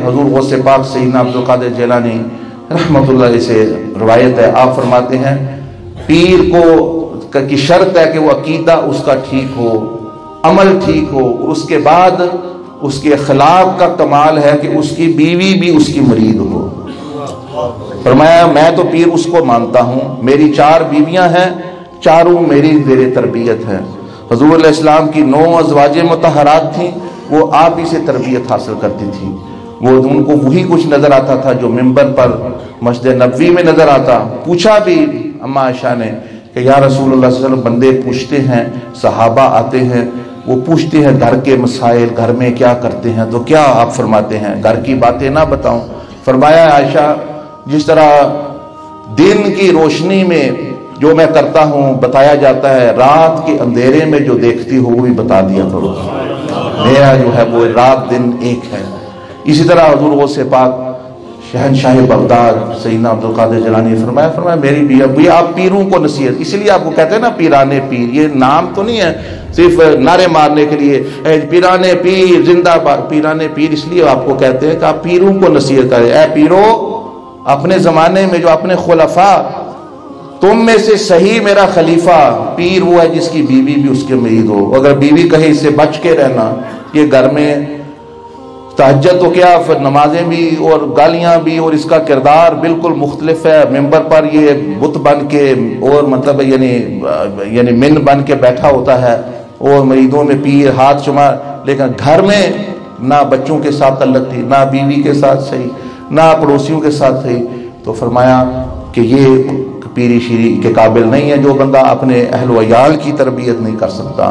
हजूर गौसे पाक सैयदना अब्दुल कादिर जिलानी रहमतुल्लाह से रवायत है, आप फरमाते हैं पीर को की शर्त है कि वो अकीदा उसका ठीक हो, अमल ठीक हो, उसके बाद उसके अखलाक का कमाल है कि उसकी बीवी भी उसकी मुरीद हो। फरमाया मैं तो पीर उसको मानता हूँ, मेरी 4 बीवियां हैं, चारों मेरी ज़ेरे तरबियत है। हुज़ूर अलैहि सलाम की 9 अज़वाजे मुतहरात थीं, वो आप ही से तरबियत हासिल करती थी। वो उनको वही कुछ नज़र आता था जो मिंबर पर मस्जिद नबवी में नज़र आता। पूछा भी अम्मा आयशा ने कि या रसूलुल्लाह सल्लल्लाहु अलैहि वसल्लम, बंदे पूछते हैं, सहाबा आते हैं, वो पूछते हैं घर के मसाइल, घर में क्या करते हैं, तो क्या आप फरमाते हैं घर की बातें ना बताऊं? फरमाया आयशा, जिस तरह दिन की रोशनी में जो मैं करता हूँ बताया जाता है, रात के अंधेरे में जो देखती हो वो भी बता दिया करो। मेरा जो है वो रात दिन एक है। इसी तरह हुज़ूर गौसे पाक शहनशाह बगदाद सैयदना अब्दुल कादिर जिलानी फरमाया मेरी भी आप पीरों को नसीहत, इसलिए आपको कहते हैं ना पीराने पीर, ये नाम तो नहीं है सिर्फ नारे मारने के लिए, पीराने पीर जिंदाबाद, पीराने पीर इसलिए आपको कहते हैं कि आप पीरों को नसीहत करें। ए पीरो, अपने ज़माने में जो अपने खुलफा, तुम में से सही मेरा खलीफा पीर वो है जिसकी बीवी भी उसके मुरीद हो। अगर बीवी कहे इससे बच के रहना, ये घर में तहज्जुद तो क्या, फिर नमाजें भी और गालियां भी, और इसका किरदार बिल्कुल मुख्तलिफ है। मिंबर पर ये बुत बन के और मतलब यानी मिन बन के बैठा होता है और मरीदों में पीर हाथ चुमा, लेकिन घर में ना बच्चों के साथ तल्लक थी, ना बीवी के साथ सही, ना पड़ोसियों के साथ सही। तो फरमाया कि ये पीरी शीरी के काबिल नहीं है जो बंदा अपने अहल व याल की तरबियत नहीं कर सकता,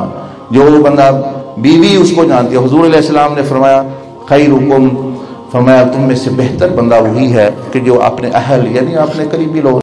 जो बंदा बीवी उसको जानती है। हुज़ूर अलैहि सलाम ने फरमाया खैरुकुम, फरमाया तुम में से बेहतर बंदा वही है कि जो अपने अहल यानी अपने करीबी लोग